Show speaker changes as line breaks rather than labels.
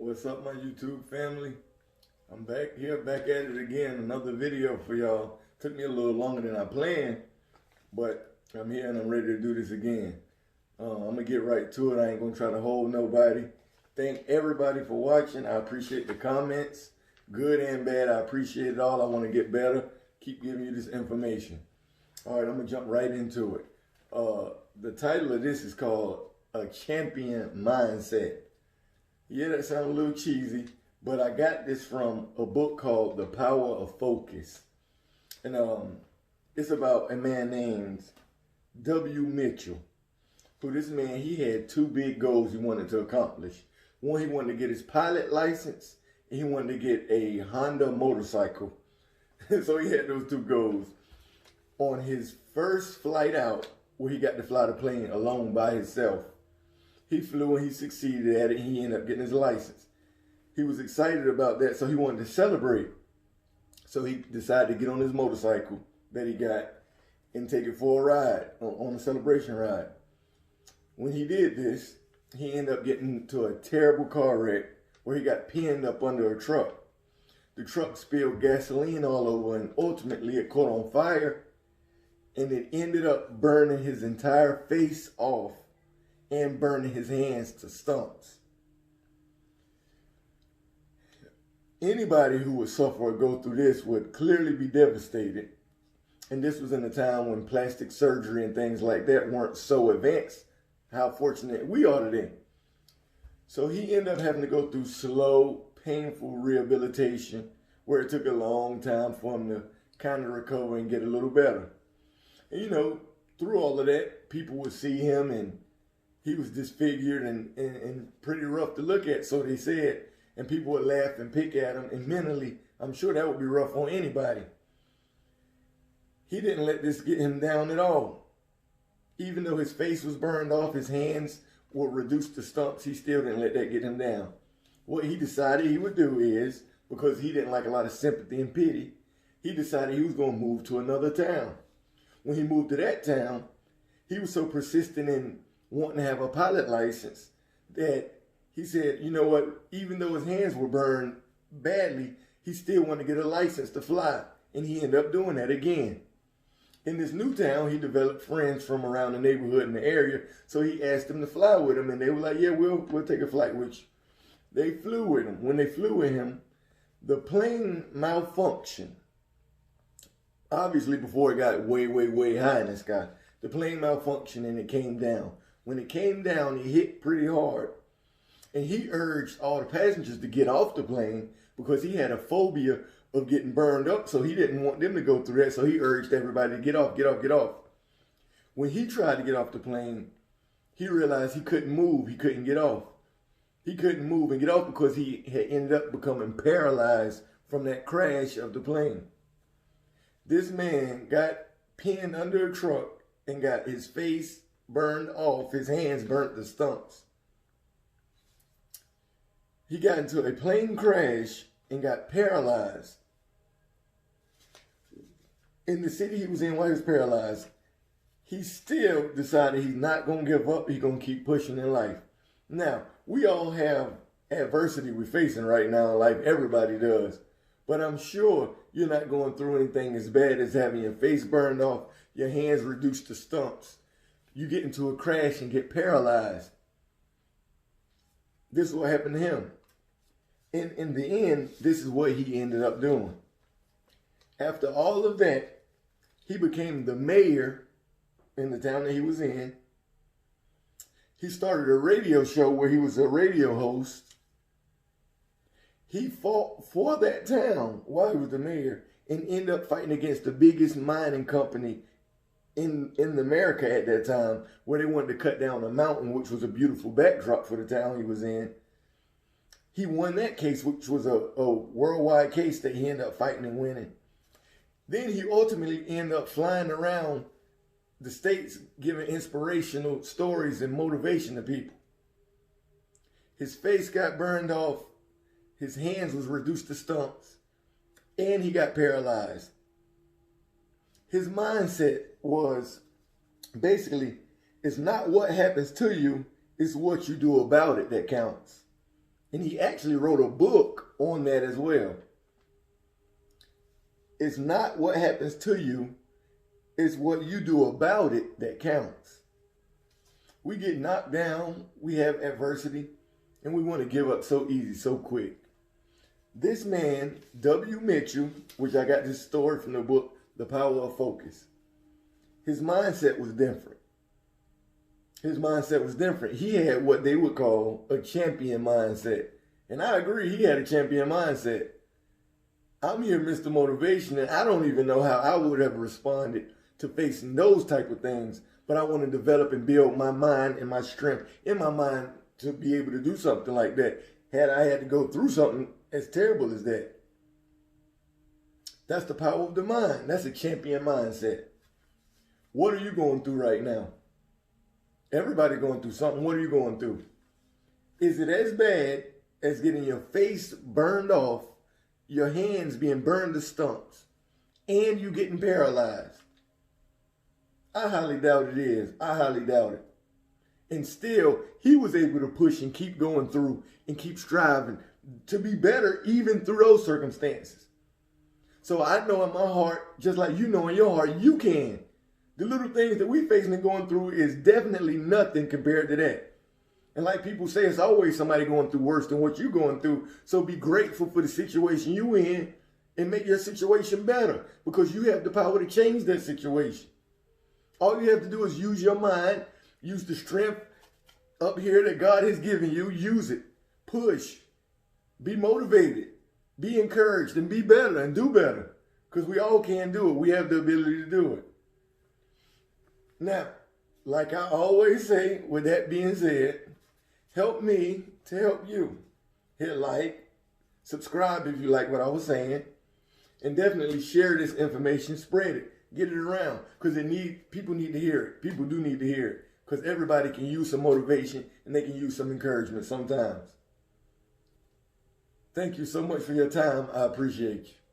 What's up, my YouTube family? I'm back here, back at it again. Another video for y'all. Took me a little longer than I planned, but I'm here and I'm ready to do this again. I'm gonna get right to it. I ain't gonna try to hold nobody. Thank everybody for watching. I appreciate the comments, good and bad. I appreciate it all. I want to get better. Keep giving you this information. All right, I'm gonna jump right into it. The title of this is called A Champion Mindset. Yeah, that sounds a little cheesy, but I got this from a book called The Power of Focus. And it's about a man named W. Mitchell. Who this man, he had two big goals he wanted to accomplish. One, he wanted to get his pilot license, and he wanted to get a Honda motorcycle. So he had those two goals. On his first flight out, where he got to fly the plane alone by himself, he flew and he succeeded at it, and he ended up getting his license. He was excited about that, so he wanted to celebrate. So he decided to get on his motorcycle that he got and take it for a ride, on a celebration ride. When he did this, he ended up getting into a terrible car wreck where he got pinned up under a truck. The truck spilled gasoline all over, and ultimately it caught on fire, and it ended up burning his entire face off and burning his hands to stumps. Anybody who would suffer or go through this would clearly be devastated. And this was in a time when plastic surgery and things like that weren't so advanced. How fortunate we are today. So he ended up having to go through slow, painful rehabilitation where it took a long time for him to kind of recover and get a little better. And you know, through all of that, people would see him and he was disfigured and pretty rough to look at, so they said. And people would laugh and pick at him. And mentally, I'm sure that would be rough on anybody. He didn't let this get him down at all. Even though his face was burned off, his hands were reduced to stumps, he still didn't let that get him down. What he decided he would do is, because he didn't like a lot of sympathy and pity, he decided he was going to move to another town. When he moved to that town, he was so persistent in wanting to have a pilot license that he said, you know what, even though his hands were burned badly, he still wanted to get a license to fly. And he ended up doing that again. In this new town, he developed friends from around the neighborhood in the area, so he asked them to fly with him, and they were like, yeah, we'll take a flight with you. They flew with him. When they flew with him, the plane malfunctioned. Obviously, before it got way, way, way high in the sky, the plane malfunctioned and it came down. When it came down, it hit pretty hard. And he urged all the passengers to get off the plane because he had a phobia of getting burned up, so he didn't want them to go through that. So he urged everybody to get off, get off, get off. When he tried to get off the plane, he realized he couldn't move, he couldn't get off. He couldn't move and get off because he had ended up becoming paralyzed from that crash of the plane. This man got pinned under a truck and got his face burned off, his hands burnt to stumps. He got into a plane crash and got paralyzed. In the city he was in while he was paralyzed, he still decided he's not going to give up. He's going to keep pushing in life. Now, we all have adversity we're facing right now in life. Everybody does. But I'm sure you're not going through anything as bad as having your face burned off, your hands reduced to stumps. You get into a crash and get paralyzed. This is what happened to him. In the end, this is what he ended up doing. After all of that, he became the mayor in the town that he was in. He started a radio show where he was a radio host. He fought for that town while he was the mayor and ended up fighting against the biggest mining company in America at that time, where they wanted to cut down a mountain, which was a beautiful backdrop for the town he was in. He won that case, which was a worldwide case that he ended up fighting and winning. Then he ultimately ended up flying around the states giving inspirational stories and motivation to people. His face got burned off, his hands was reduced to stumps, and he got paralyzed. His mindset was basically, it's not what happens to you, it's what you do about it that counts. And he actually wrote a book on that as well. It's not what happens to you, it's what you do about it that counts. We get knocked down, we have adversity, and we want to give up so easy, so quick. This man, W. Mitchell, which I got this story from the book, The Power of Focus, his mindset was different. His mindset was different. He had what they would call a champion mindset. And I agree, he had a champion mindset. I'm here, Mr. Motivation, and I don't even know how I would have responded to facing those type of things. But I want to develop and build my mind and my strength in my mind to be able to do something like that. Had I had to go through something as terrible as that. That's the power of the mind. That's a champion mindset. What are you going through right now? Everybody going through something. What are you going through? Is it as bad as getting your face burned off, your hands being burned to stumps, and you getting paralyzed? I highly doubt it is. I highly doubt it. And still, he was able to push and keep going through and keep striving to be better even through those circumstances. So I know in my heart, just like you know in your heart, you can. The little things that we facing and going through is definitely nothing compared to that. And like people say, it's always somebody going through worse than what you're going through. So be grateful for the situation you in and make your situation better because you have the power to change that situation. All you have to do is use your mind, use the strength up here that God has given you, use it, push, be motivated, be encouraged, and be better and do better because we all can do it. We have the ability to do it. Now, like I always say, with that being said, help me to help you. Hit like, subscribe if you like what I was saying, and definitely share this information, spread it. Get it around because people need to hear it. People do need to hear it because everybody can use some motivation and they can use some encouragement sometimes. Thank you so much for your time. I appreciate you.